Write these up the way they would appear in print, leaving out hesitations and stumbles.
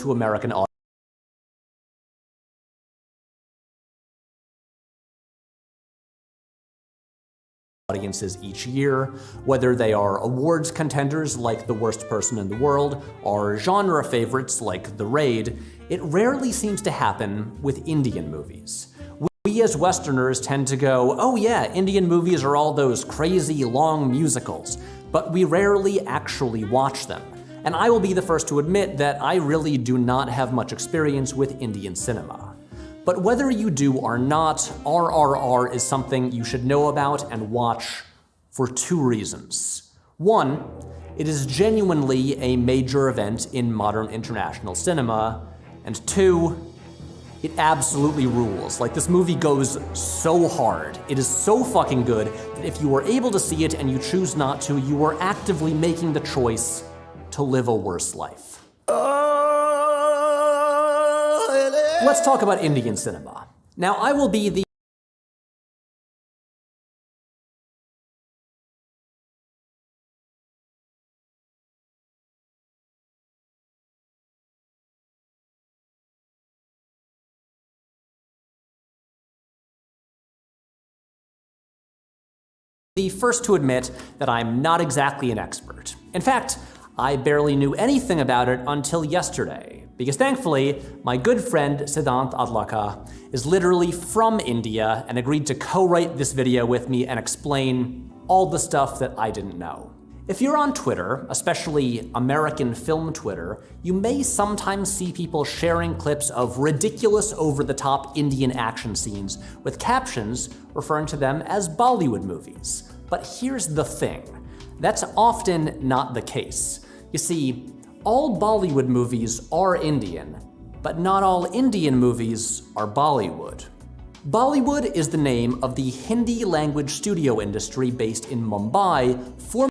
to American audiences each year, whether they are awards contenders like The Worst Person in the World, or genre favorites like The Raid, it rarely seems to happen with Indian movies. We as Westerners tend to go, oh yeah, Indian movies are all those crazy long musicals, but we rarely actually watch them. And I will be the first to admit that I really do not have much experience with Indian cinema. But whether you do or not, RRR is something you should know about and watch for two reasons. One, it is genuinely a major event in modern international cinema, and two, it absolutely rules. Like, this movie goes so hard. It is so fucking good that if you are able to see it and you choose not to, you are actively making the choice to live a worse life. Let's talk about Indian cinema. Now, I will be the first to admit that I'm not exactly an expert. In fact, I barely knew anything about it until yesterday, because thankfully, my good friend Siddhant Adlaka is literally from India and agreed to co-write this video with me and explain all the stuff that I didn't know. If you're on Twitter, especially American film Twitter, you may sometimes see people sharing clips of ridiculous over-the-top Indian action scenes with captions referring to them as Bollywood movies. But here's the thing, that's often not the case. You see, all Bollywood movies are Indian, but not all Indian movies are Bollywood. Bollywood is the name of the Hindi language studio industry based in Mumbai, formerly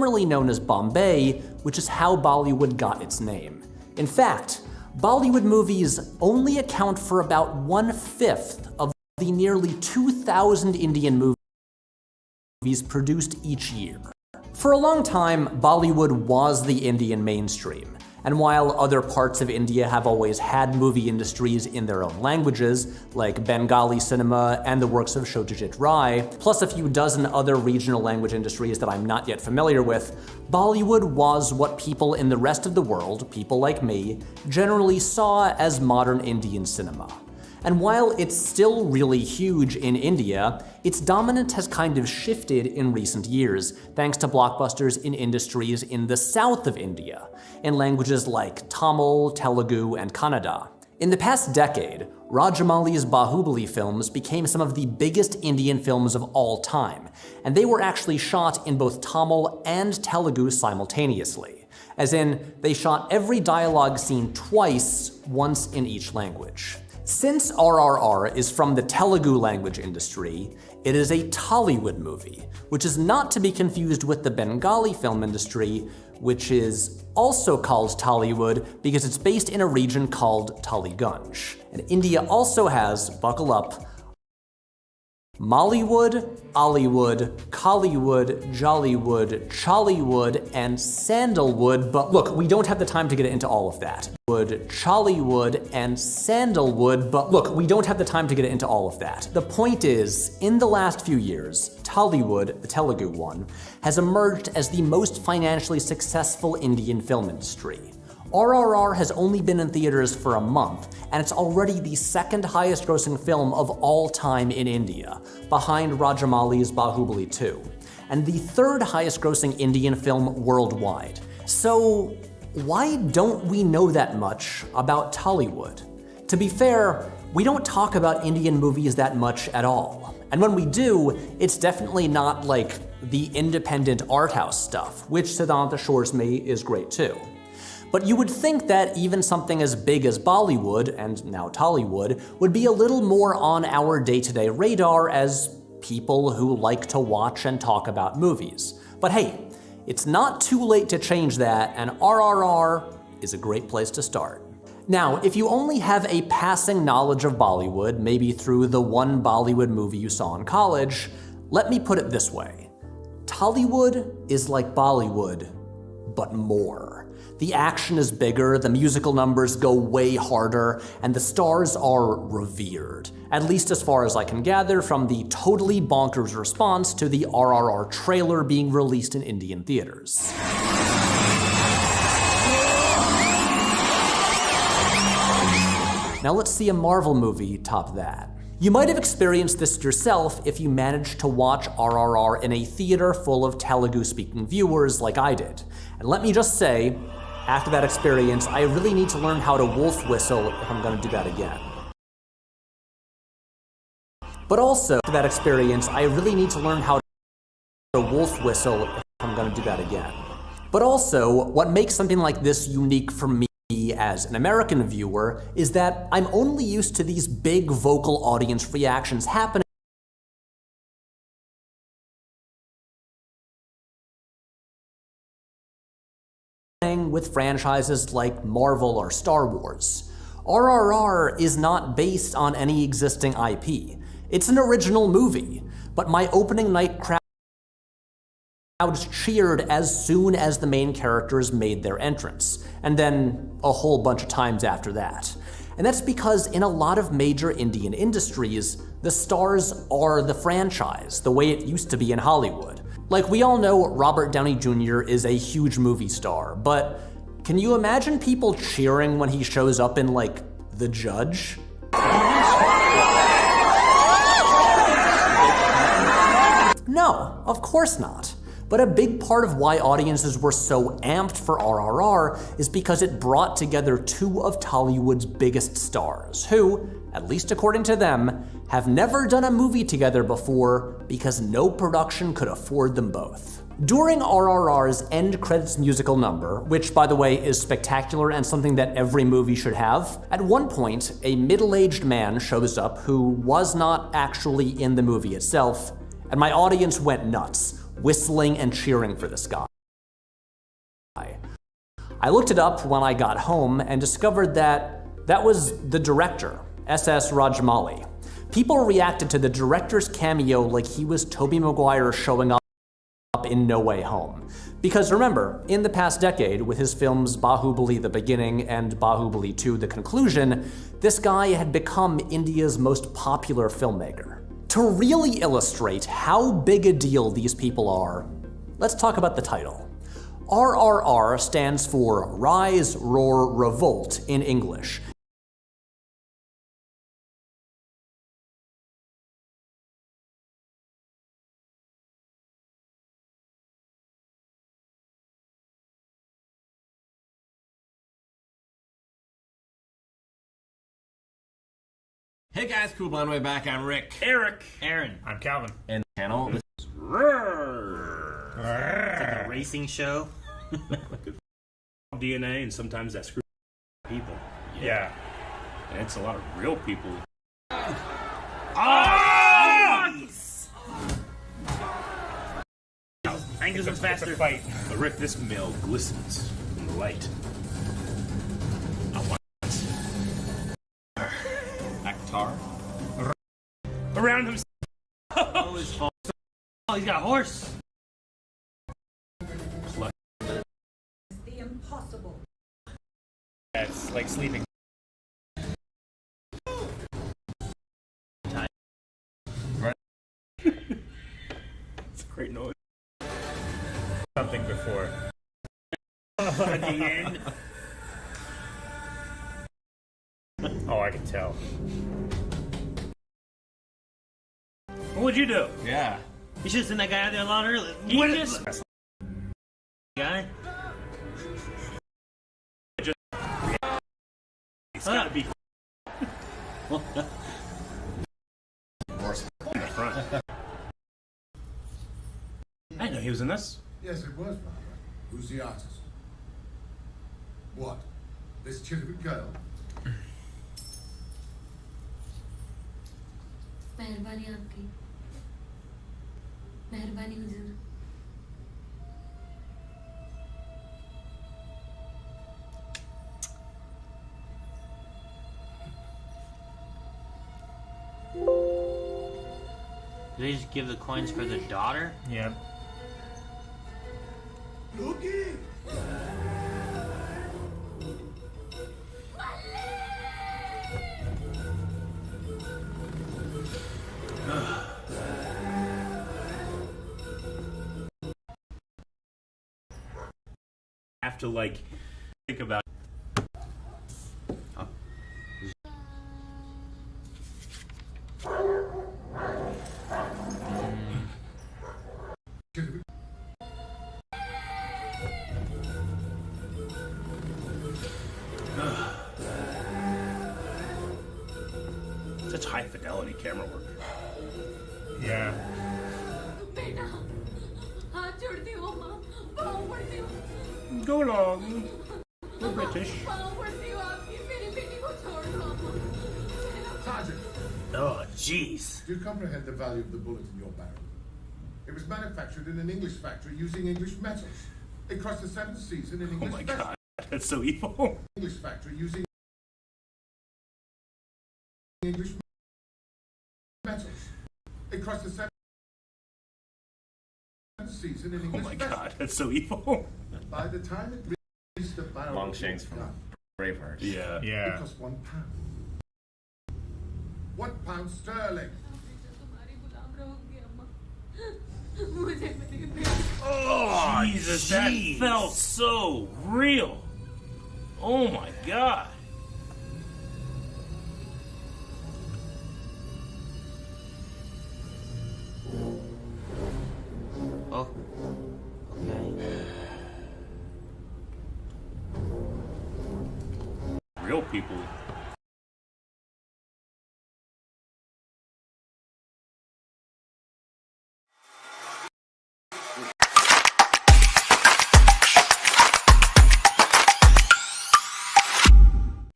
formerly known as Bombay, which is how Bollywood got its name. In fact, Bollywood movies only account for about 1/5 of the nearly 2,000 Indian movies produced each year. For a long time, Bollywood was the Indian mainstream. And while other parts of India have always had movie industries in their own languages, like Bengali cinema and the works of Satyajit Ray, plus a few dozen other regional language industries that I'm not yet familiar with, Bollywood was what people in the rest of the world, people like me, generally saw as modern Indian cinema. And while it's still really huge in India, its dominance has kind of shifted in recent years, thanks to blockbusters in industries in the south of India, in languages like Tamil, Telugu, and Kannada. In the past decade, Rajamouli's Bahubali films became some of the biggest Indian films of all time, and they were actually shot in both Tamil and Telugu simultaneously. As in, they shot every dialogue scene twice, once in each language. Since RRR is from the Telugu language industry, it is a Tollywood movie, which is not to be confused with the Bengali film industry, which is also called Tollywood because it's based in a region called Tollygunj. And India also has, buckle up, Mollywood, Ollywood, Collywood, Jollywood, Chollywood, and Sandalwood, but look, we don't have the time to get into all of that. Chollywood, and Sandalwood, but look, we don't have the time to get into all of that. The point is, in the last few years, Tollywood, the Telugu one, has emerged as the most financially successful Indian film industry. RRR has only been in theaters for a month, and it's already the second highest grossing film of all time in India, behind Rajamouli's Bahubali 2, and the third highest grossing Indian film worldwide. So why don't we know that much about Tollywood? To be fair, we don't talk about Indian movies that much at all. And when we do, it's definitely not like the independent art house stuff, which Siddhanta assures me is great too. But you would think that even something as big as Bollywood, and now Tollywood, would be a little more on our day-to-day radar as people who like to watch and talk about movies. But hey, it's not too late to change that, and RRR is a great place to start. Now, if you only have a passing knowledge of Bollywood, maybe through the one Bollywood movie you saw in college, let me put it this way. Tollywood is like Bollywood, but more. The action is bigger, the musical numbers go way harder, and the stars are revered, at least as far as I can gather from the totally bonkers response to the RRR trailer being released in Indian theaters. Now let's see a Marvel movie top that. You might have experienced this yourself if you managed to watch RRR in a theater full of Telugu-speaking viewers like I did. And let me just say, after that experience, I really need to learn how to wolf whistle if I'm gonna do that again. But also, after that experience, I really need to learn how to wolf whistle if I'm gonna do that again. But also, what makes something like this unique for me as an American viewer is that I'm only used to these big vocal audience reactions happening with franchises like Marvel or Star Wars. RRR is not based on any existing IP. It's an original movie, but my opening night crowds cheered as soon as the main characters made their entrance, and then a whole bunch of times after that. And that's because in a lot of major Indian industries, the stars are the franchise, the way it used to be in Hollywood. Like, we all know Robert Downey Jr. is a huge movie star, but can you imagine people cheering when he shows up in, like, The Judge? No, of course not. But a big part of why audiences were so amped for RRR is because it brought together two of Tollywood's biggest stars, who, at least according to them, have never done a movie together before because no production could afford them both. During RRR's end credits musical number, which by the way is spectacular and something that every movie should have, at one point a middle-aged man shows up who was not actually in the movie itself, and my audience went nuts, whistling and cheering for this guy. I looked it up when I got home and discovered that that was the director, S.S. Rajamouli. People reacted to the director's cameo like he was Tobey Maguire showing up in No Way Home. Because remember, in the past decade, with his films Bahubali The Beginning and Bahubali 2 The Conclusion, this guy had become India's most popular filmmaker. To really illustrate how big a deal these people are, let's talk about the title. RRR stands for Rise, Roar, Revolt in English. Hey guys, cool blind way back. I'm Rick. Eric. Aaron. I'm Calvin. And the channel. This is It's like a racing show. DNA, and sometimes that screws people. Yeah. And it's a lot of real people. Nice! Angles are faster. It's a fight. But Rick, this mail glistens in the light. I want Actar. Around him. Oh, his fault. Oh, he's got a horse. The impossible. That's like sleeping. it's a great noise. Something before. At the end. Oh, I can tell. What'd you do? Yeah. You should have sent that guy out there a lot earlier. What What is- is guy? It's gotta be in the front. I didn't know he was in this. Yes, it was, Barbara. Who's the artist? What? This chit of a girl? मेहरबानी आपकी मेहरबानी हुजूर Did they just give the coins for the daughter? Yeah. Looky! Have to like think about. Chit of a- Such high fidelity camera work. Yeah. बेटा हाथ जोड़ती हूँ माँ पाँव पड़ती हूँ Go along. We're British. पाँव पड़ती हूँ आपकी मेरी बेटी को छोड़ दो Sergeant, Oh, jeez. do you comprehend the value of the bullet in your barrel? It was manufactured in an English factory using English metals. It crossed the seventh seas in an Oh English my vessel. god, that's so evil. English factory using English metals. It crossed the seventh seas in an Oh English my vessel. god, that's so evil. By the time it reached the barrel, Longshanks from Braveheart. Yeah. it Yeah. cost £1. £1 sterling. तुम्हारी गुलाम रहूंगी अम्मा मुझे मेरी बेटी Oh, Jesus, that felt so real. Oh my god. Oh. Okay. Real people.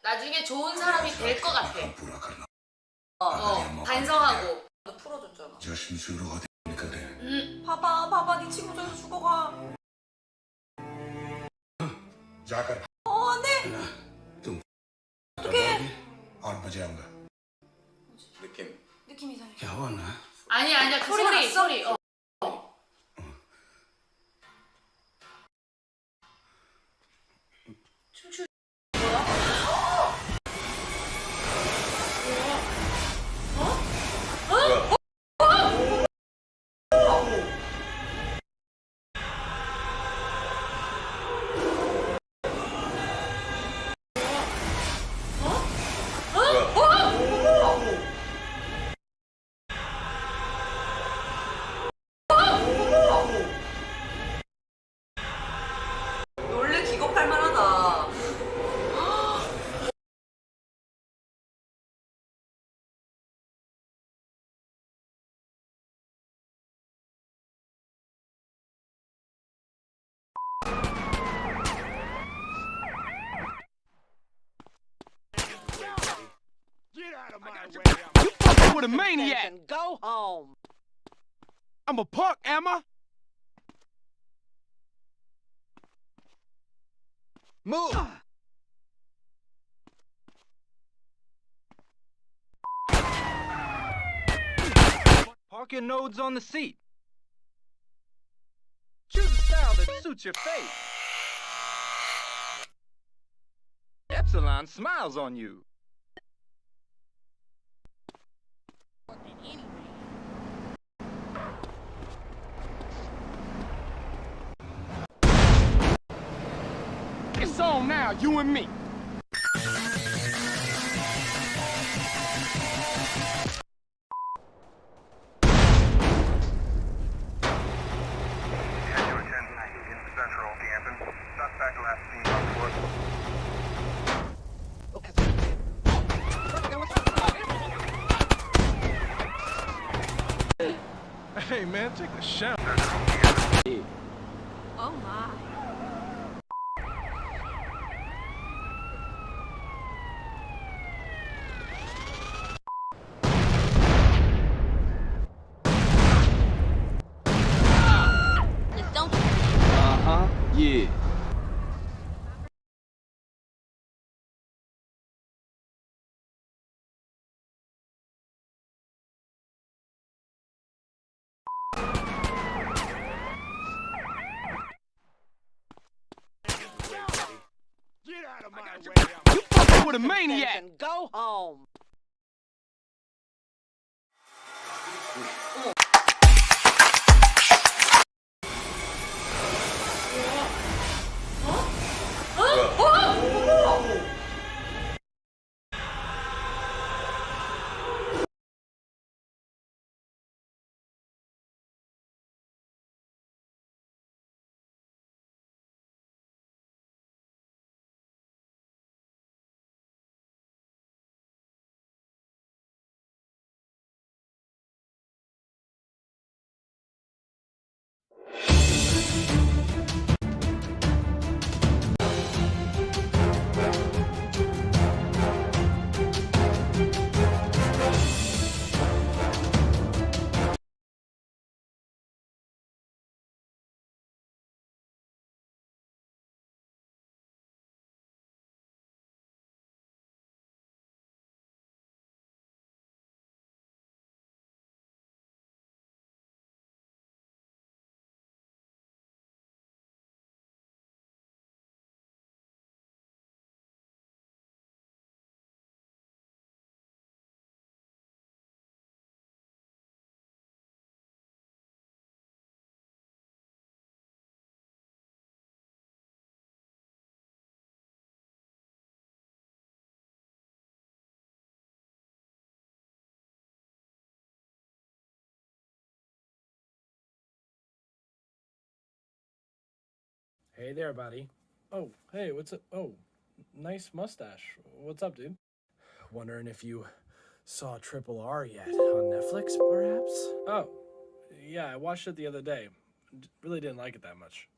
나중에 좋은 사람이 될 것 같아. 반성하고. 너 풀어줬잖아. 봐봐, 네 친구 저기서 죽어가. जाकर 네. तुम 어떡해. 8 बजे आऊंगा 느낌 이상해. क्या हुआ ना? 아니야 그 소리가 소리 났어? 소리. 춤추 뭐야? 원래 기겁할 만하다. You fucking with a maniac. Go home. I'm a punk, am I? Move. Park your nodes on the seat. Choose a style that suits your face. Epsilon smiles on you. It's on now, you and me. Central, Canton. Suspect last seen on foot. Hey man, take a shower. Oh my. Don't. Uh-huh, yeah. Get out of my way! You fucking with a maniac. Go home. Hey there, buddy. Oh, hey, what's up? Oh, nice mustache. What's up, dude? Wondering if you saw Triple R yet on Netflix, perhaps? Oh, yeah, I watched it the other day. Really didn't like it that much.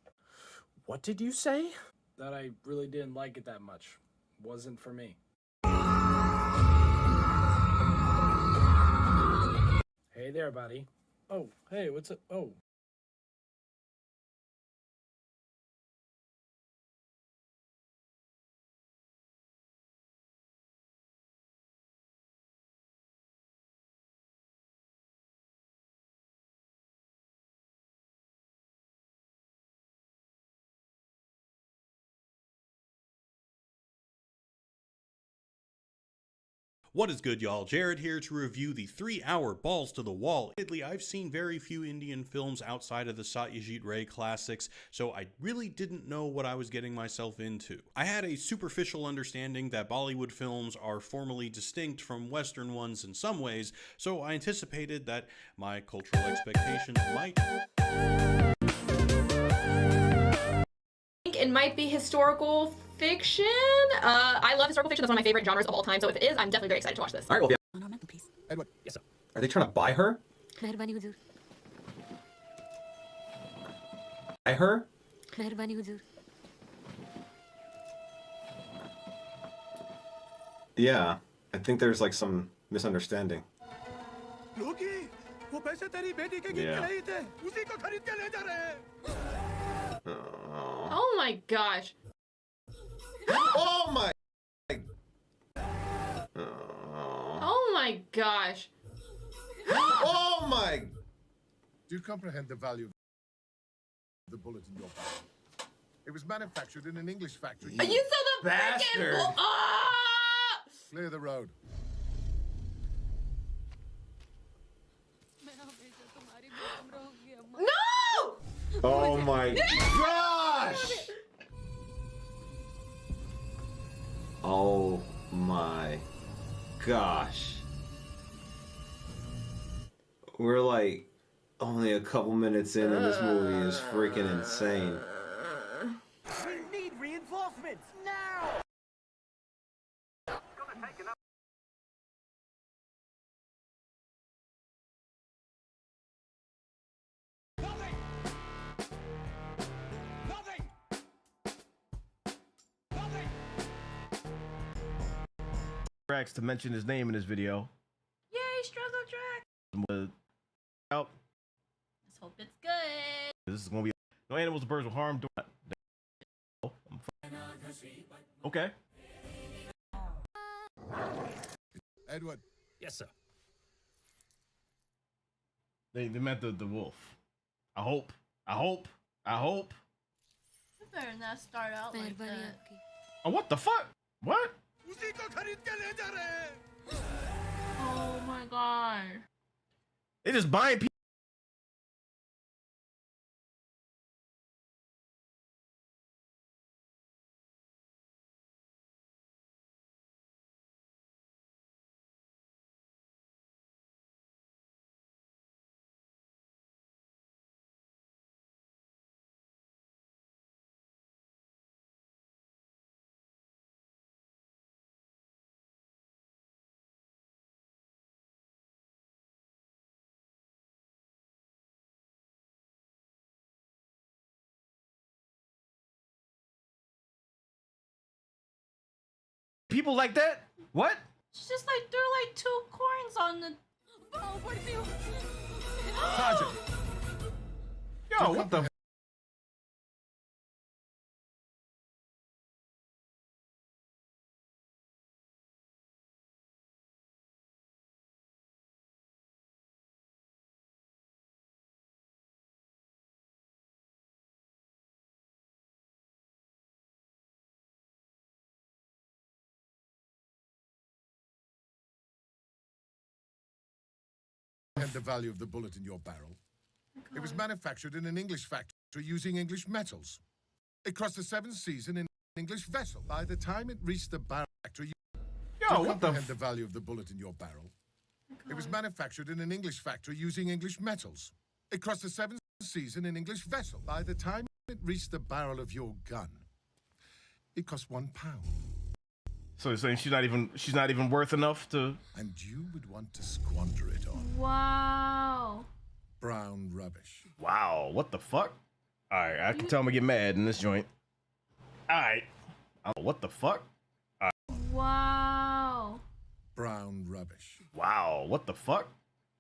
What did you say? That I really didn't like it that much. Wasn't for me. Hey there, buddy. Oh, hey, what's up? Oh, What is good, y'all? Jared here to review the 3-hour Balls to the Wall. Admittedly, I've seen very few Indian films outside of the Satyajit Ray classics, so I really didn't know what I was getting myself into. I had a superficial understanding that Bollywood films are formally distinct from Western ones in some ways, so I anticipated that my cultural expectations might... It might be historical fiction. I love historical fiction. That's one of my favorite genres of all time. So if it is, I'm definitely very excited to watch this. All right, well, yeah. On our mantelpiece. Edward, yes, sir. Are they trying to buy her? Meherbani huzur. Buy her? Meherbani huzur. Yeah, I think there's like some misunderstanding. Yeah. Oh my gosh. Oh my! Oh my gosh. Oh my! Do you comprehend the value of the bullet in your barrel? It was manufactured in an English factory. You saw the Bastard. freaking Clear the road. No! Oh my gosh! Oh my gosh. We're like only a couple minutes in and this movie is freaking insane. We need reinforcements now! Drax to mention his name in this video. Yay, Struggle Drac. Out. Let's hope it's good. This is gonna be no animals, birds will harm. Okay. Edward. Yes, sir. They meant the wolf. I hope. You better not start out like that. Oh, what the fuck? What? Oh my god. They just buying people. People like that? What? She just like threw like 2 coins on the. Oh, what do you? Sergeant. Yo, what the? And the value of the bullet in your barrel. It was manufactured in an English factory using English metals. It crossed the 7th seas in an English vessel. By the time it reached the barrel factory, Yo, what the? comprehend the value of the bullet in your barrel. It was manufactured in an English factory using English metals. It crossed the 7th seas in an English vessel. By the time it reached the barrel of your gun, it cost £1. So you're saying she's not even worth enough to? And you would want to squander it on Wow. brown rubbish. Wow, what the fuck? All right, I can tell I'm gonna get mad in this joint. All right, what the fuck? Wow. Brown rubbish. Wow, what the fuck?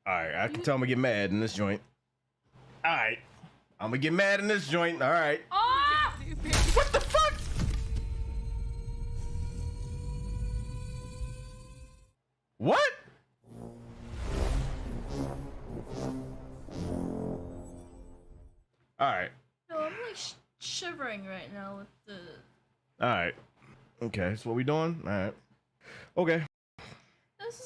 All right, I can tell I'm gonna get mad in this joint. All right, I'm gonna get mad in this joint. All right. Ah! What the fuck? What? All right. No, I'm like shivering right now with the. All right. Okay, that's what we doing? All right. Okay. This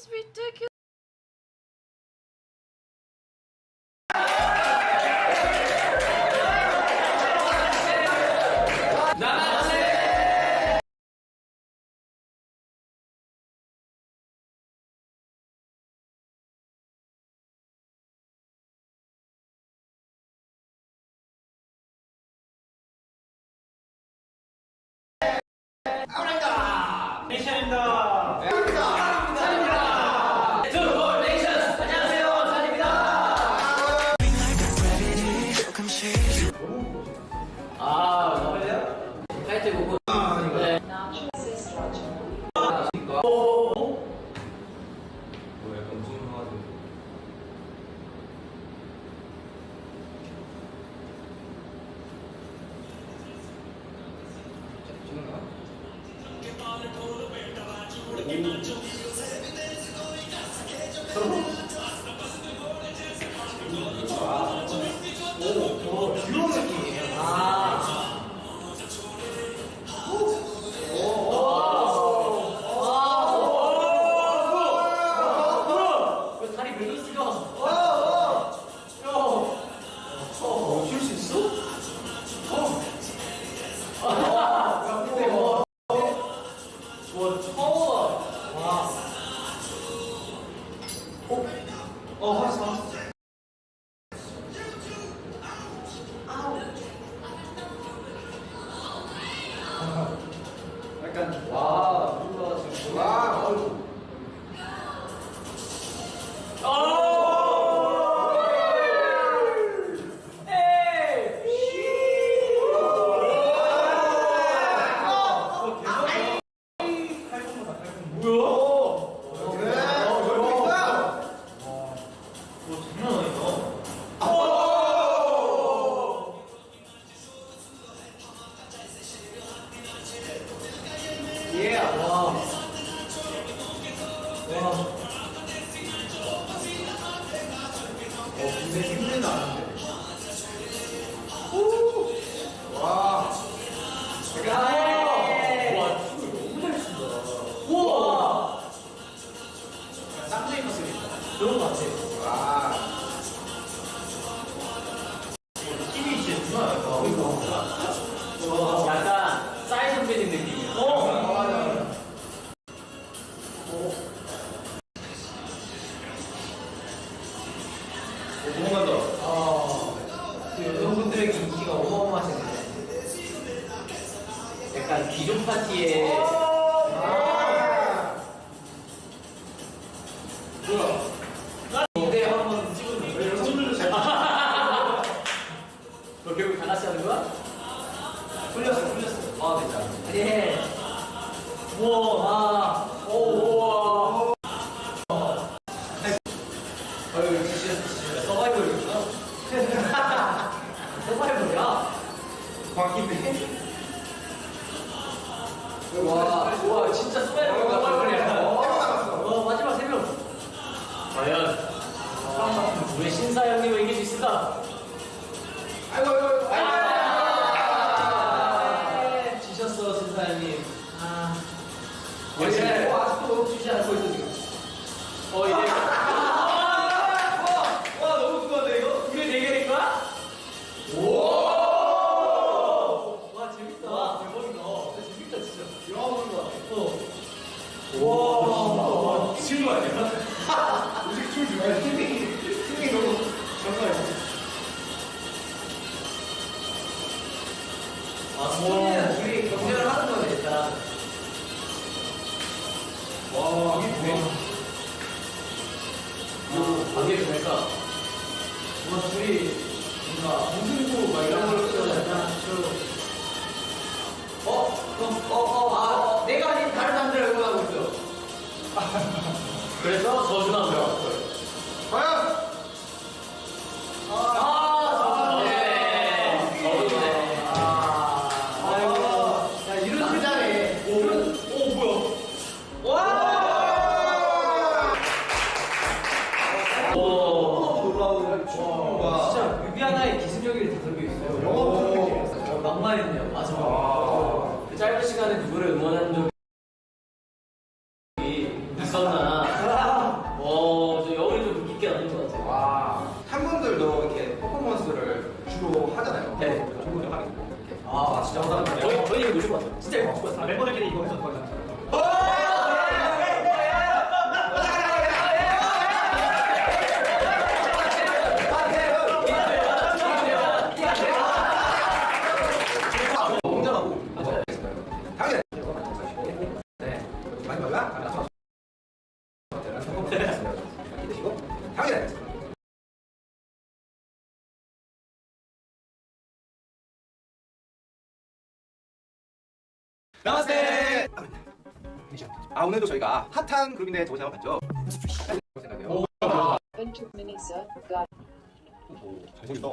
약간 사이 선배님 느낌이야. 여성분들에게 인기가 어마어마하시는데 약간 귀족 파티에 무대 한번 찍으면 왜 손들로 잘 너 결국 다 같이 하는 거야? 풀렸어. 아, 됐다. 예. 우와, 우와. 아유, 진짜 서바이벌이구나. 서바이벌이야? 바뀌네. 와, 진짜 서바이벌이야. 마지막 3명. 과연 우리 신사 형님을 이길 수 있을까? 아이고. 지셨어, 신사 형님. 이제 아직도 주지 않고 있어 지금. 이제. 와, 너무 궁금한데 이거? 이게 대결인 거야? 와, 재밌다. 와, 대박이다. 재밌다 진짜. 영화 보는 거 같아. 와, 친구 아니야? 우리 춤 좋아해. 팀이 너무 장난이야. 스토리는 둘이 경쟁을 하는 거네 일단. 와, 이게 뭐야? 이게 뭘까? 뭔가 둘이 뭔가 무승부 막 이런 걸 쓰잖아. 내가 아닌 다른 남자를 응원하고 있어. 그래서 저주나 배웠어요. 과연? 진짜 뮤비하나의 기술력이 다 담겨있어요. 영화 낭만했네요. 맞아. 그 짧은 시간에 누구를 응원한 적이 있었나. 저 여운이 좀 깊게 남는 것 같아요. 팬분들도 이렇게 퍼포먼스를 주로 하잖아요. 네. 누구를 하겠고. 진짜 감사합니다. 저희 이거 노실 것 같아요. 진짜 이거 노실 것 같아요. 멤버들끼리 이거 해서 거의 다. 나마스테! 오늘도 저희가 핫한 그룹인데 저거 생각봤죠? 생각해요. 잘생겼다.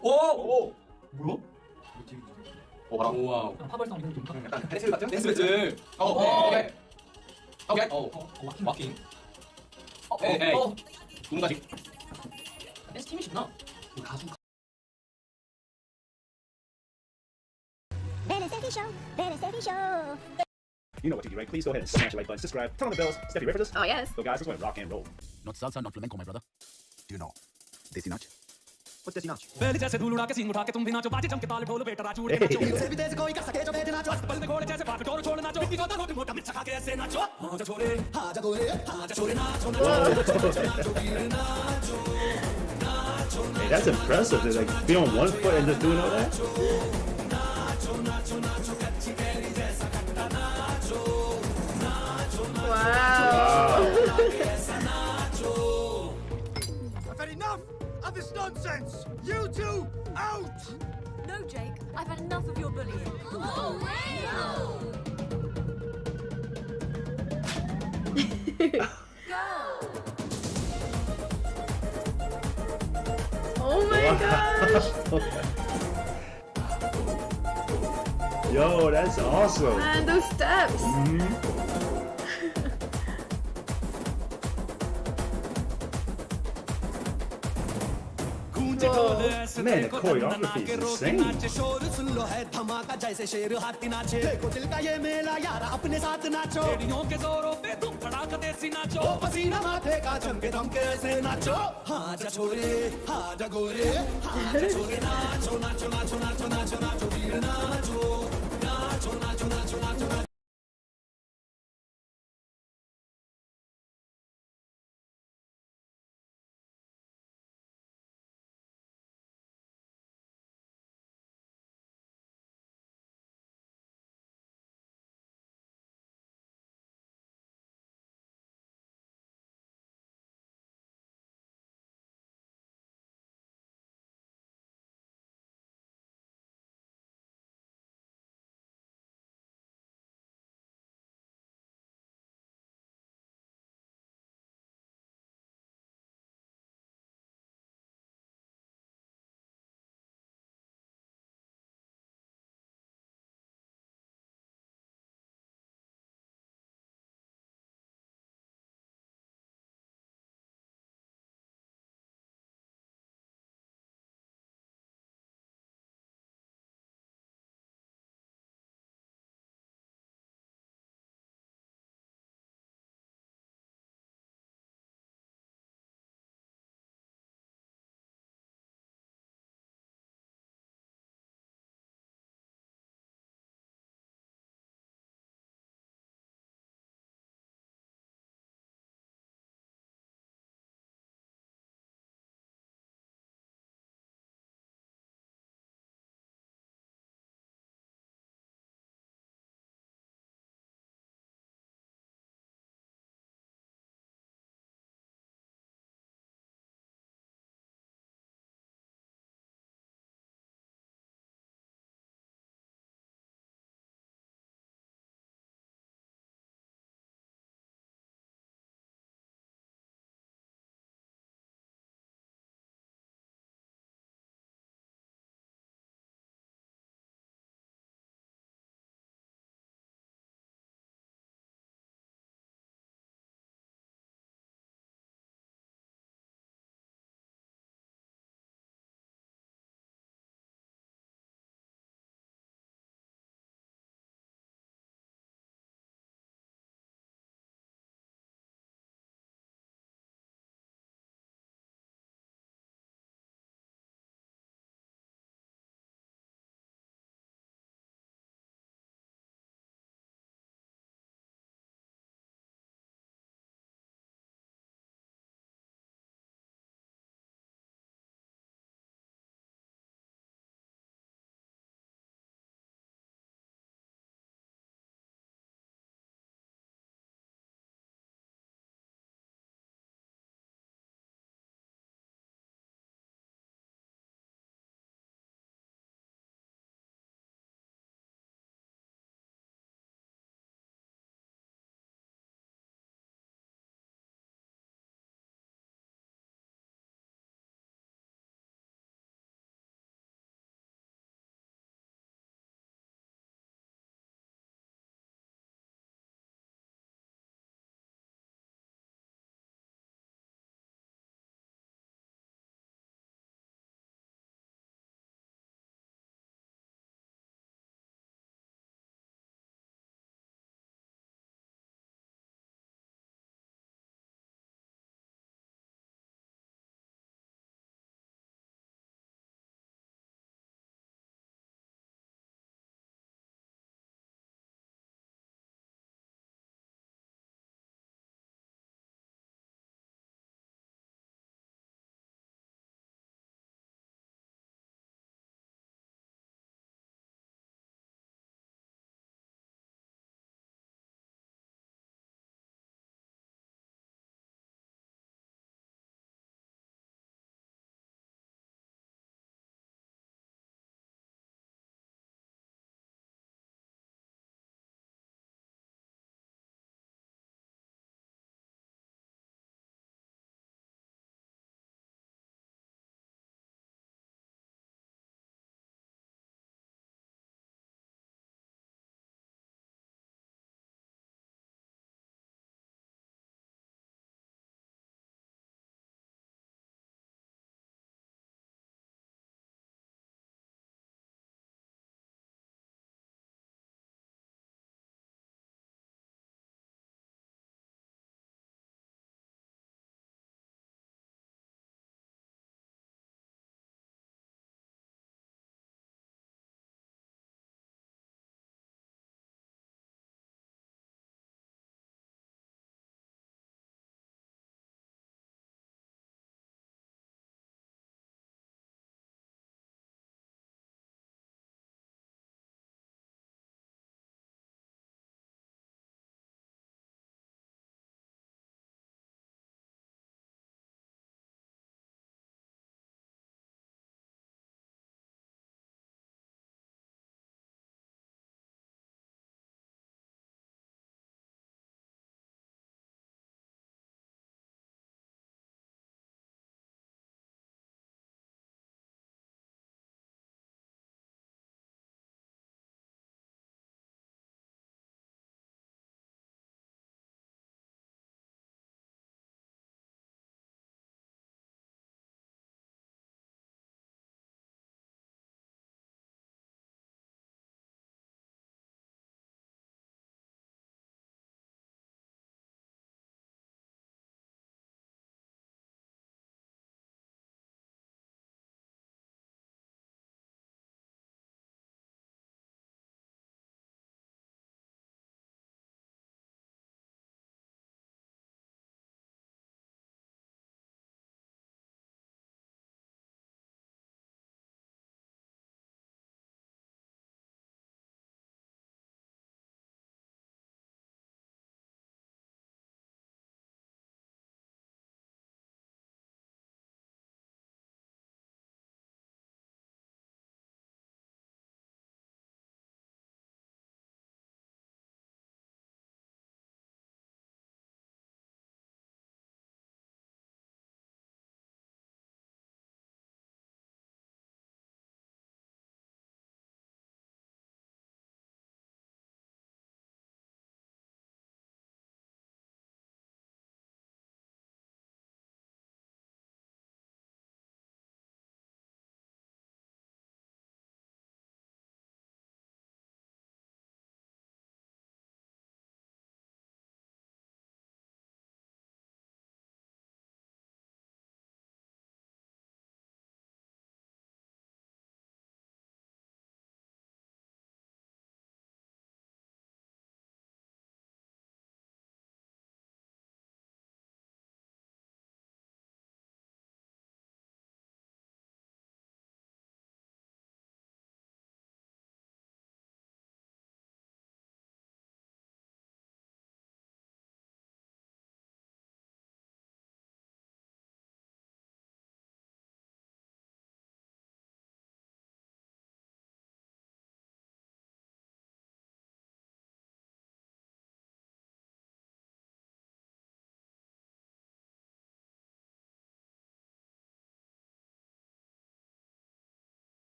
오! 뭐야? 봐라. 우와. 파벌성 있는 좀 약간 댄스 같은? 댄스 배틀. 오케이. 마킹. 에이. 누군가지? 댄스 팀이시구나. 가수. You know what to do, right? Please go ahead and smash the like button, subscribe, turn on the bells. Steffi, ready for this? Oh, yes. So guys, we're going to rock and roll. Not salsa, not flamenco, my brother. Do you know? Desi Nach? What's Desi Nach? Hey, that's impressive. They're like be on one foot and just doing all that. Wow. I've had enough of this nonsense! You two, out! No, Jake, I've had enough of your bullying. Oh, Oh my gosh! Yo, that's awesome. Man, those steps. Man, the choreography is insane. शोर सुन लो है धमाका जैसे शेर हाथी नाचे देखो दिल का ये मेला यार अपने साथ नाचो एड़ियों के जोरों पे तुम धड़ाका देसी नाचो ओ पसीना माथे का चमके दमके ऐसे नाचो हाँ जा छोरे हाँ जा गोरे हाँ जा छोरे नाचो नाचो नाचो नाचो नाचो नाचो वीर नाचो नाचो नाचो नाचो नाचो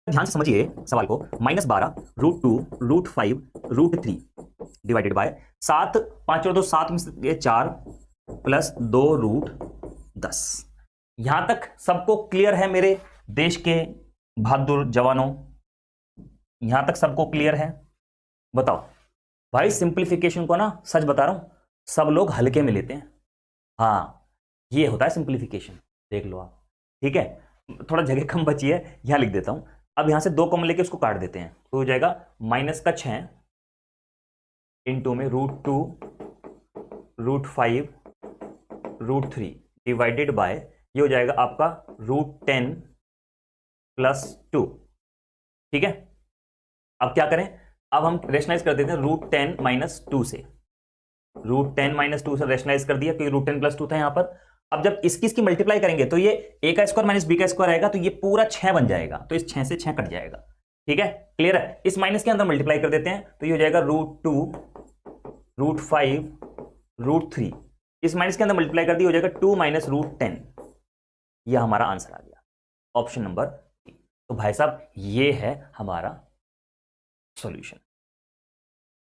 ध्यान से समझिए सवाल को। -12√2√5√3 डिवाइडेड बाय 7, 5 और 2 7 में से 4 प्लस 2√10। यहां तक सबको क्लियर है मेरे देश के बहादुर जवानों? यहां तक सबको क्लियर है? बताओ भाई। सिंप्लीफिकेशन को ना, सच बता रहा हूं, सब लोग हल्के में लेते हैं। हाँ, ये होता है सिंप्लीफिकेशन। देख लो आप, ठीक है। थोड़ा जगह कम बची है, यहां लिख देता हूं। अब यहां से 2 कॉमन लेके उसको काट देते हैं, तो हो जाएगा -6 इंटू में √2√5√3 डिवाइडेड बाय, ये हो जाएगा आपका √10 + 2। ठीक है। अब क्या करें? अब हम रेशनलाइज कर देते हैं √10 - 2 से। √10 - 2 से रेशनलाइज कर दिया, क्योंकि √10 + 2 था यहां पर। अब जब इसकी मल्टीप्लाई करेंगे तो ये a का स्क्वायर - b का स्क्वायर आएगा, तो ये पूरा 6 बन जाएगा। तो इस 6 से 6 कट जाएगा। ठीक है, क्लियर है। इस माइनस के अंदर मल्टीप्लाई कर देते हैं, तो ये हो जाएगा √2√5√3। इस माइनस के अंदर मल्टीप्लाई कर दिया, हो जाएगा 2 - √10। यह हमारा आंसर आ गया, ऑप्शन नंबर 3। तो भाई साहब, ये है हमारा सॉल्यूशन।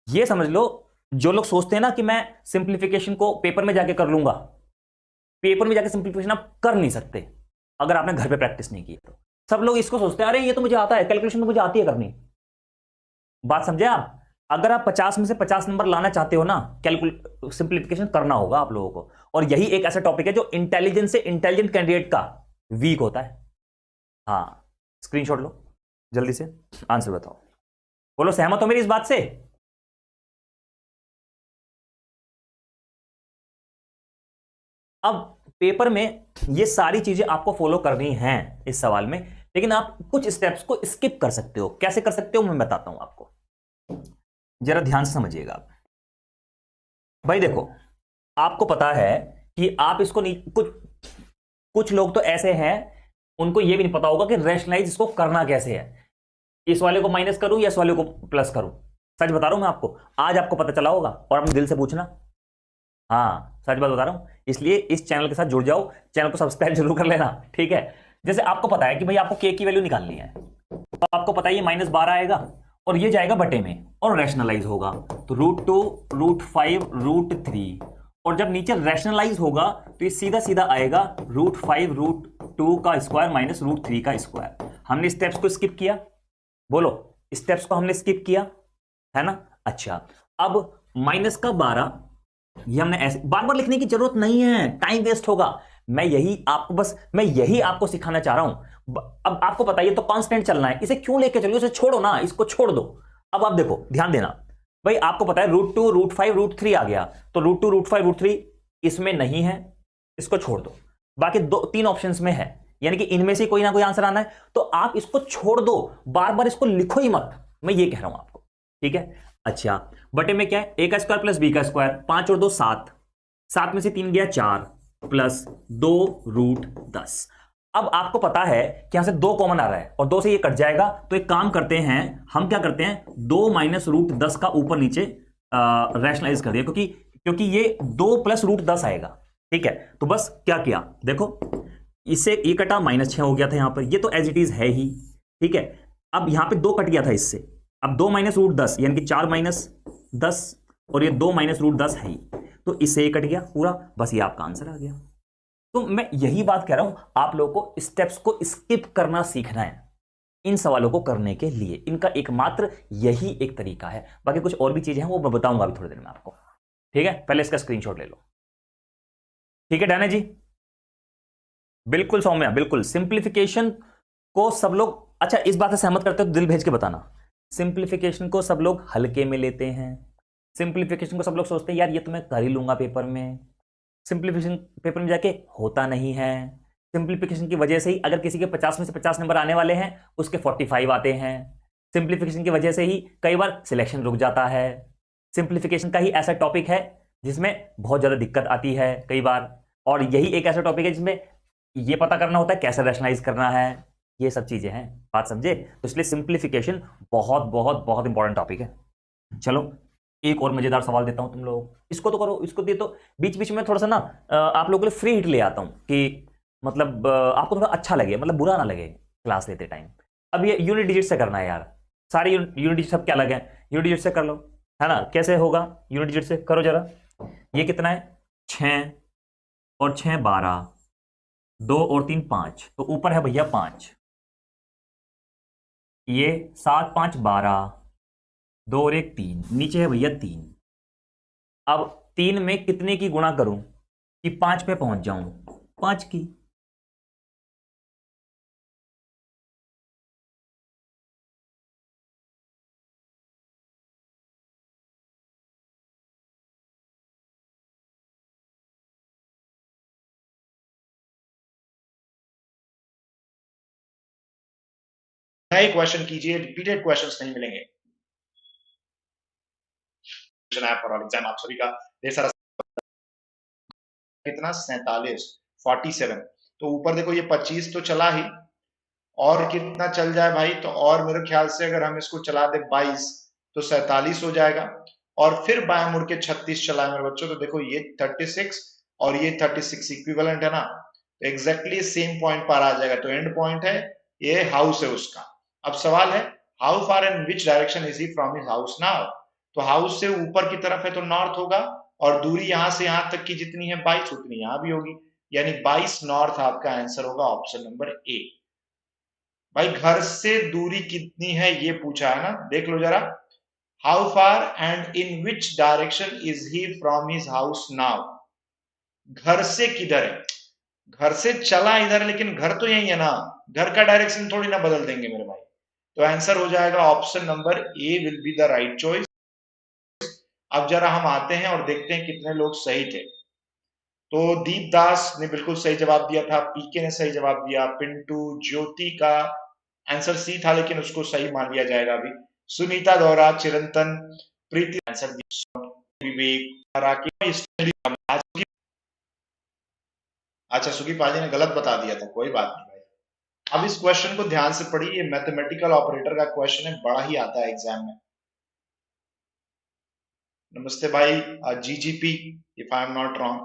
ये समझ लो, जो लोग सोचते हैं ना कि मैं सिंप्लीफिकेशन को पेपर में जाके कर लूंगा, पेपर में जाके सिंप्लीफिकेशन आप कर नहीं सकते अगर आपने घर पे प्रैक्टिस नहीं की तो। सब लोग इसको सोचते हैं, अरे ये तो मुझे आता है, कैलकुलेशन तो मुझे आती है करनी। बात समझे आप? अगर आप 50 में से 50 नंबर लाना चाहते हो ना, सिंप्लीफिकेशन करना होगा आप लोगों को। और यही एक ऐसा टॉपिक है जो इंटेलिजेंस से इंटेलिजेंट कैंडिडेट का वीक होता है। हाँ, स्क्रीनशॉट लो जल्दी से, आंसर बताओ। बोलो, सहमत हो मेरी इस बात से? अब पेपर में ये सारी चीजें आपको फॉलो करनी हैं इस सवाल में, लेकिन आप कुछ स्टेप्स को स्किप कर सकते हो। कैसे कर सकते हो मैं बताता हूं आपको, जरा ध्यान से समझिएगा भाई। देखो, आपको पता है कि आप इसको नहीं, कुछ लोग तो ऐसे हैं, उनको यह भी नहीं पता होगा कि रैशनलाइज इसको करना कैसे है। इस वाले को माइनस करूं या इस वाले को प्लस करूं। सच बता रहा हूं मैं आपको, आज आपको पता चला होगा, और अपने दिल से पूछना। हाँ, सच बात बता रहा हूं। इसलिए इस चैनल के साथ जुड़ जाओ, चैनल को सब्सक्राइब जरूर कर लेना, ठीक है। जैसे आपको पता है कि भाई आपको k की वैल्यू निकालनी है, तो आपको पता है ये -12 आएगा और ये जाएगा बटे में और रैशनलाइज होगा, तो √2√5√3। और जब नीचे रैशनलाइज होगा तो ये सीधा सीधा आएगा √5√2 का स्क्वायर -√3 का स्क्वायर। हमने स्टेप्स को स्किप किया, बोलो, स्टेप्स को हमने स्किप किया है ना। अच्छा, अब -12, ये हमने ऐसे बार बार लिखने की जरूरत नहीं है, टाइम वेस्ट होगा। मैं यही आपको सिखाना चाह रहा हूं। अब आपको पता है ये तो कांस्टेंट चलना है, इसे क्यों लेके चलो, इसे छोड़ो ना, इसको छोड़ दो। अब आप देखो, ध्यान देना भाई, आपको पता है √2 √5 √3 आ गया, तो √2 √5 √3 इसमें नहीं है, इसको छोड़ दो। बाकी 2-3 ऑप्शंस में है, यानी कि इनमें से कोई ना कोई आंसर आना है, तो आप इसको छोड़ दो, बार बार इसको लिखो ही मत, मैं ये कह रहा हूं आपको, ठीक है। अच्छा, बटे में क्या है, a का स्क्वायर प्लस b का स्क्वायर, 5 और 2 7, 7 में से 3 गया 4 प्लस 2 √10। अब आपको पता है कि यहां से 2 कॉमन आ रहा है और 2 से ये कट जाएगा, तो एक काम करते हैं, हम क्या करते हैं, 2 माइनस √10 का ऊपर नीचे रैशनलाइज कर दिया, क्योंकि ये 2 प्लस √10 आएगा, ठीक है। तो बस क्या किया, देखो इससे ये कटा, -6 हो गया था यहां पर, ये तो एज इट इज है ही, ठीक है। अब यहां पे 2 कट गया था इससे, अब 2 माइनस √10 यानी कि 4 माइनस 10, और ये 2 माइनस √10 है ही, तो इससे ये कट गया पूरा, बस ये आपका आंसर आ गया। तो मैं यही बात कह रहा हूं, आप लोगों को स्टेप्स को स्किप करना सीखना है इन सवालों को करने के लिए, इनका एकमात्र यही एक तरीका है। बाकी कुछ और भी चीजें हैं, वो मैं बताऊंगा अभी थोड़ी देर में आपको, ठीक है। पहले इसका स्क्रीनशॉट ले लो, ठीक है। डन है जी, बिल्कुल सौम्या, बिल्कुल। सिंप्लीफिकेशन को सब लोग, अच्छा इस बात से सहमत करते हो तो दिल भेज के बताना, सिंप्लीफिकेशन को सब लोग हल्के में लेते हैं, सिंप्लीफिकेशन को सब लोग सोचते हैं यार ये तो मैं कर ही लूंगा पेपर में, सिंप्लीफिकेशन पेपर में जाके होता नहीं है। सिंप्लीफिकेशन की वजह से ही अगर किसी के 50 में से 50 नंबर आने वाले हैं, उसके 45 आते हैं। सिंप्लीफिकेशन की वजह से ही कई बार सिलेक्शन रुक जाता है। सिंप्लीफिकेशन का ही ऐसा टॉपिक है जिसमें बहुत ज्यादा दिक्कत आती है कई बार, और यही एक ऐसा टॉपिक है जिसमें ये पता करना होता है कैसे रैशनलाइज करना है, ये सब चीजें हैं, बात समझे। तो इसलिए सिंप्लीफिकेशन बहुत बहुत बहुत इंपॉर्टेंट टॉपिक है। चलो एक और मजेदार सवाल देता हूं तुम लोग, इसको तो करो, इसको दे, तो बीच बीच में थोड़ा सा ना आप लोगों के लिए फ्री हिट ले आता हूं कि मतलब आपको थोड़ा अच्छा लगे, मतलब बुरा ना लगे क्लास लेते टाइम। अब ये यूनिट डिजिट से करना है यार, सारे यूनिट डिजिट सब क्या लगे, यूनिट डिजिट से कर लो, है ना। कैसे होगा, यूनिट डिजिट से करो जरा। ये कितना है, 6 और 6 12, 2 और 3 5, तो ऊपर है भैया 5, ये 7 5 12, 2 और 1 3, नीचे है भैया 3। अब 3 में कितने की गुणा करूं कि 5 पे पहुंच जाऊं, 5 की। नए क्वेश्चन कीजिए, रिपीटेड क्वेश्चंस नहीं मिलेंगे। ऐप और एग्जाम आप सभी का ढेर सारा, कितना 47 47, तो ऊपर देखो ये 25 तो चला ही, और कितना चल जाए भाई, तो और मेरे ख्याल से अगर हम इसको चला दे 22 तो 47 हो जाएगा, और फिर बाएं मुड़ के 36 चला है मेरे बच्चों, तो देखो ये 36 और ये 36 इक्विवेलेंट है ना, तो एग्जैक्टली सेम पॉइंट पर आ जाएगा। तो एंड पॉइंट है ये, हाउस है उसका। अब सवाल है how far and which direction is he from his house now, तो हाउस से ऊपर की तरफ है तो नॉर्थ होगा, और दूरी यहां से यहां तक की जितनी है 22 उतनी यहां भी होगी, यानी 22 नॉर्थ आपका आंसर होगा, ऑप्शन नंबर ए। भाई घर से दूरी कितनी है ये पूछा है ना, देख लो जरा। How far and in which direction is he from his house now, घर से किधर है, घर से चला इधर, लेकिन घर तो यही है ना, घर का डायरेक्शन थोड़ी ना बदल देंगे मेरे भाई। तो आंसर हो जाएगा option number A will be the right choice. अब जरा हम आते हैं और देखते हैं कितने लोग सही थे। तो दीप दास ने बिल्कुल सही जवाब दिया था, पीके ने सही जवाब दिया, पिंटू, ज्योति का आंसर सी था लेकिन उसको सही मान लिया जाएगा अभी, सुनीता दौरा, चिरंतन, प्रीति आंसर दिया, विवेक, राकेश, अच्छा सुगी पाजी ने गलत बता दिया था, कोई बात नहीं भाई। अब इस क्वेश्चन को ध्यान से पढ़िए, ये मैथमेटिकल ऑपरेटर का क्वेश्चन है, बड़ा ही आता है एग्जाम में। नमस्ते भाई GGP, if I am not wrong.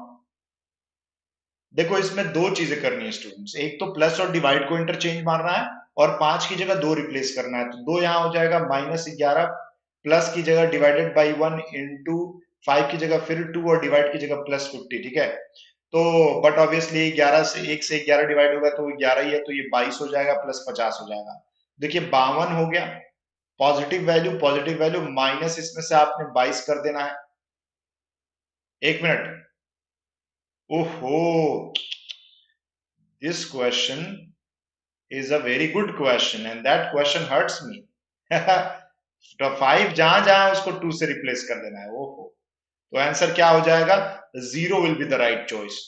देखो इसमें दो चीजें करनी है स्टूडेंट्स, एक तो प्लस और डिवाइड को इंटरचेंज मारना है, और 5 की जगह 2 रिप्लेस करना है, तो 2 यहाँ हो जाएगा -11, प्लस की जगह डिवाइडेड बाई 1 इंटू 5 की जगह फिर 2, और डिवाइड की जगह +50, ठीक है। तो बट ऑब्वियसली 11 से 1 से 11 डिवाइड होगा तो 11 ही है, तो ये 22 हो जाएगा, प्लस 50 हो जाएगा। देखिए 52 हो गया, पॉजिटिव वैल्यू माइनस इसमें से आपने 22 कर देना है। 1 मिनट, ओहो This question is a very good question and that question hurts me. तो 5 जहां जहां उसको 2 से रिप्लेस कर देना है। ओहो, तो आंसर क्या हो जाएगा? 0 will be the right choice.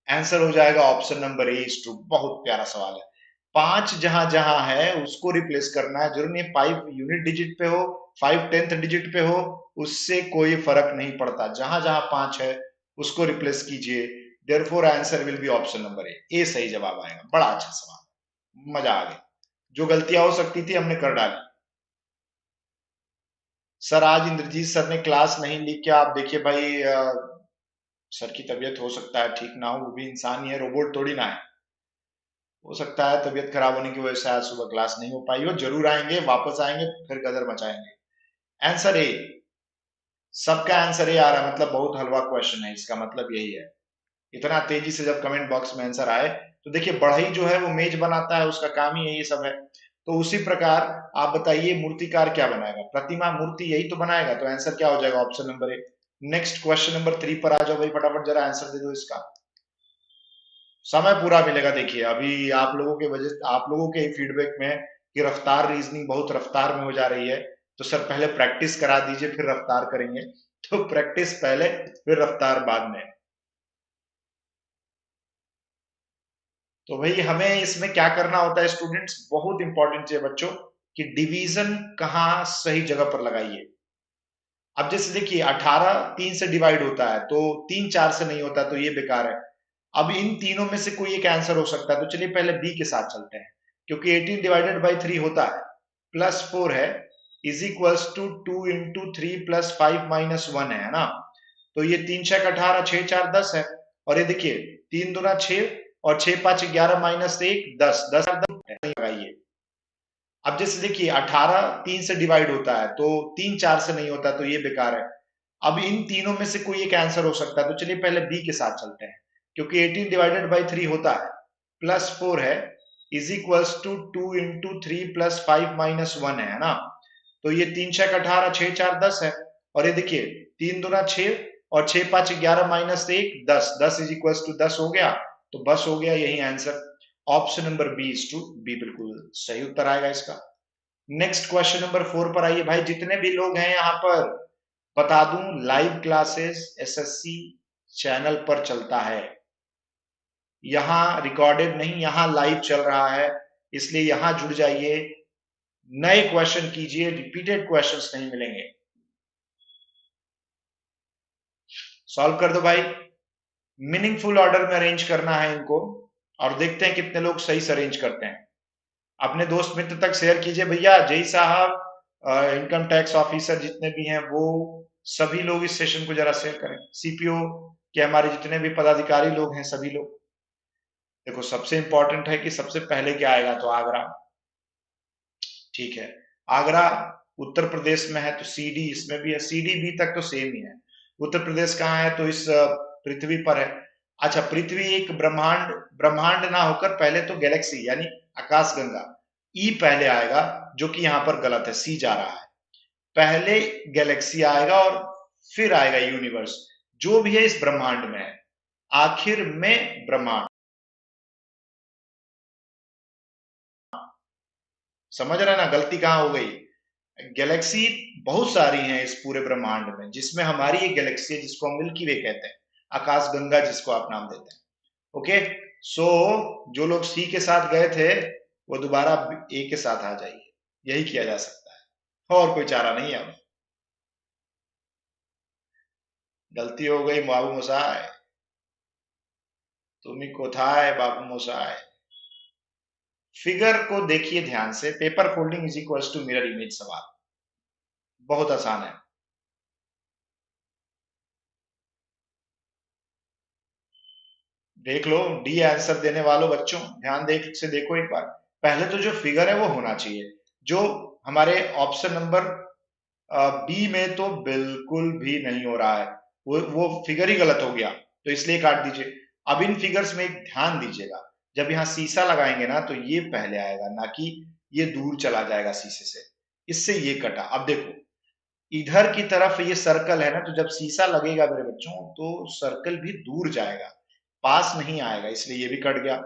Answer हो जाएगा option number A is true. बहुत प्यारा सवाल है। 5 जहां जहां है उसको रिप्लेस करना है। जरूर नहीं 5 यूनिट डिजिट पे हो, 5 10th डिजिट पे हो, उससे कोई फर्क नहीं पड़ता। जहां जहां 5 है उसको रिप्लेस कीजिए। Therefore answer will be option number A. A सही जवाब आएगा। बड़ा अच्छा सवाल, मजा आ गया। जो गलतियां हो सकती थी हमने कर डाली। सर आज इंद्रजीत सर ने क्लास नहीं ली क्या? आप देखिए भाई, सर की तबीयत हो सकता है ठीक ना हो, वो भी इंसान ही है, रोबोट थोड़ी ना है। हो सकता है तबीयत खराब होने की वजह से आज सुबह क्लास नहीं हो पाई हो। जरूर आएंगे, वापस आएंगे, फिर गदर मचाएंगे। आंसर ए, सबका आंसर ए आ रहा है, मतलब बहुत हलवा क्वेश्चन है, इसका मतलब यही है। इतना तेजी से जब कमेंट बॉक्स में आंसर आए तो देखिए, बढ़ई जो है वो मेज बनाता है, उसका काम ही यही सब है। तो उसी प्रकार आप बताइए मूर्तिकार क्या बनाएगा? प्रतिमा, मूर्ति, यही तो बनाएगा। तो आंसर क्या हो जाएगा? ऑप्शन नंबर ए। नेक्स्ट क्वेश्चन नंबर 3 पर आ जाओ भाई, फटाफट जरा आंसर दे दो इसका। समय पूरा मिलेगा। देखिए अभी आप लोगों के वजह, आप लोगों के फीडबैक में कि रफ्तार रीजनिंग बहुत रफ्तार में हो जा रही है, तो सर पहले प्रैक्टिस करा दीजिए फिर रफ्तार करेंगे। तो प्रैक्टिस पहले फिर रफ्तार बाद में। तो भाई हमें इसमें क्या करना होता है स्टूडेंट्स, बहुत इंपॉर्टेंट है बच्चों, कि डिवीजन कहाँ सही जगह पर लगाइए। अब जैसे देखिए 18 3 से डिवाइड होता है, तो 3 4 से नहीं होता, तो ये बेकार है। अब इन तीनों में से कोई एक आंसर हो सकता है, तो चलिए पहले बी के साथ चलते हैं, क्योंकि 18 डिवाइडेड बाई 3 होता है, प्लस 4 है, is equals to 2 into 3 plus 5 minus 1 है ना। तो ये 3 6 18, 6 4 10 है। और ये देखिए 3 दूना 6 और 6 5 11 माइनस 1 10, 10 लगाइए। अब जैसे देखिए 18 3 से डिवाइड होता है, तो 3 4 से नहीं होता, तो ये बेकार है। अब इन तीनों में से कोई एक आंसर हो सकता है, तो चलिए पहले बी के साथ चलते हैं, क्योंकि 18 डिवाइडेड बाई 3 होता है, प्लस 4 है, is equals to 2 into 3 plus 5 minus 1 है ना। तो ये 3 6 18, 6 4 10 है। और ये देखिए 3 दूना 6 और 6 5 11 माइनस 1 10, 10 इज इक्वल्स टू 10 हो गया। तो बस हो गया, यही answer. Option number B is to B, बिल्कुल सही उत्तर आएगा इसका। नेक्स्ट क्वेश्चन नंबर 4 पर आइए भाई। जितने भी लोग हैं यहाँ पर, बता दूं लाइव क्लासेस एसएससी चैनल पर चलता है। यहां रिकॉर्डेड नहीं, यहां लाइव चल रहा है, इसलिए यहां जुड़ जाइए, नए क्वेश्चन कीजिए, रिपीटेड क्वेश्चंस नहीं मिलेंगे। सॉल्व कर दो भाई। मीनिंगफुल ऑर्डर में अरेंज करना है इनको, और देखते हैं कितने लोग सही से अरेंज करते हैं। अपने दोस्त मित्र तक शेयर कीजिए भैया। जय साहब, इनकम टैक्स ऑफिसर जितने भी हैं वो सभी लोग इस सेशन को जरा शेयर करें। सीपीओ के हमारे जितने भी पदाधिकारी लोग हैं सभी लोग। देखो सबसे इंपॉर्टेंट है कि सबसे पहले क्या आएगा, तो आगरा। ठीक है, आगरा उत्तर प्रदेश में है, तो सीडी इसमें भी है, सीडी बी तक तो सेम ही है। उत्तर प्रदेश कहाँ है, तो इस पृथ्वी पर है। अच्छा, पृथ्वी एक ब्रह्मांड, ब्रह्मांड ना होकर पहले तो गैलेक्सी यानी आकाश गंगा, ई पहले आएगा, जो कि यहाँ पर गलत है, सी जा रहा है। पहले गैलेक्सी आएगा और फिर आएगा यूनिवर्स, जो भी है इस ब्रह्मांड में है, आखिर में ब्रह्मांड। समझ रहे ना गलती कहां हो गई? गैलेक्सी बहुत सारी हैं इस पूरे ब्रह्मांड में, जिसमें हमारी एक गैलेक्सी है जिसको हम मिल्की वे कहते हैं, आकाश गंगा जिसको आप नाम देते हैं। ओके, सो जो लोग सी के साथ गए थे वो दोबारा ए के साथ आ जाइए, यही किया जा सकता है, और कोई चारा नहीं है। अब गलती हो गई बाबू मोसाय, तुम्हें कोथाय बाबू मोसाय। फिगर को देखिए ध्यान से, paper folding is equals to mirror image सवाल, बहुत आसान है। देख लो डी आंसर देने वालों बच्चों, ध्यान देख से देखो एक बार। पहले तो जो फिगर है वो होना चाहिए, जो हमारे ऑप्शन नंबर बी में तो बिल्कुल भी नहीं हो रहा है, वो फिगर ही गलत हो गया, तो इसलिए काट दीजिए। अब इन फिगर्स में एक ध्यान दीजिएगा, जब यहाँ शीशा लगाएंगे ना तो ये पहले आएगा, ना कि ये दूर चला जाएगा शीशे से, इससे ये कटा। अब देखो इधर की तरफ ये सर्कल है ना, तो जब शीशा लगेगा मेरे बच्चों तो सर्कल भी दूर जाएगा, पास नहीं आएगा, इसलिए ये भी कट गया।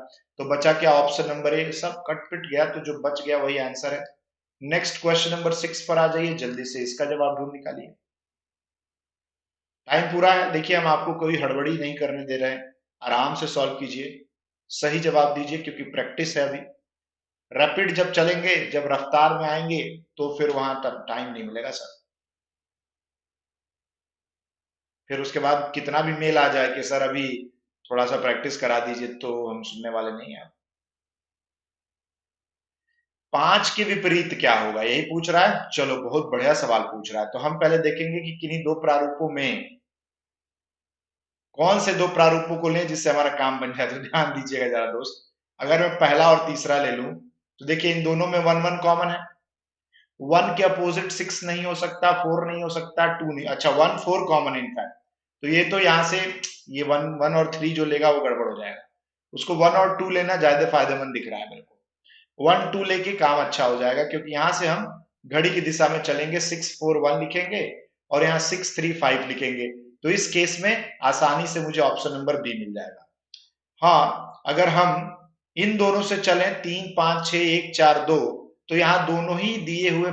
तो बचा क्या? ऑप्शन नंबर ए। सब कट पिट गया, तो जो बच गया वही आंसर है। नेक्स्ट क्वेश्चन नंबर 6 पर आ जाइए, जल्दी से इसका जवाब ढूंढ निकालिए। टाइम पूरा है, देखिए हम आपको कोई हड़बड़ी नहीं करने दे रहे हैं, आराम से सॉल्व कीजिए, सही जवाब दीजिए, क्योंकि प्रैक्टिस है अभी। रैपिड जब चलेंगे, जब रफ्तार में आएंगे, तो फिर वहां तब टाइम नहीं मिलेगा सर। फिर उसके बाद कितना भी मेल आ जाए कि सर अभी थोड़ा सा प्रैक्टिस करा दीजिए, तो हम सुनने वाले नहीं हैं। 5 के विपरीत क्या होगा, यही पूछ रहा है। चलो, बहुत बढ़िया सवाल पूछ रहा है। तो हम पहले देखेंगे कि किन्हीं दो प्रारूपों में कौन से दो प्रारूपों को लें जिससे हमारा काम बन जाए। तो ध्यान दीजिएगा जरा दोस्त, अगर मैं पहला और तीसरा ले लूं, तो देखिए इन दोनों में 1 1 कॉमन है। 1 के अपोजिट 6 नहीं हो सकता, 4 नहीं हो सकता, 2 नहीं। अच्छा, 1 4 कॉमन है इनफैक्ट। तो ये तो यहां से ये 1 1 और 3 जो लेगा वो गड़बड़ हो जाएगा। उसको 1 और 2 लेना ज्यादा फायदेमंद दिख रहा है मेरे को। 1 2 लेके काम अच्छा हो जाएगा, क्योंकि यहां से हम घड़ी की दिशा में चलेंगे, 6 4 1 लिखेंगे और यहाँ 6 3 5 लिखेंगे। तो इस केस में आसानी से मुझे ऑप्शन नंबर बी मिल जाएगा। हाँ, अगर हम इन दोनों से चलें 3 5 6 1 4 2, तो यहाँ दोनों ही दिए हुए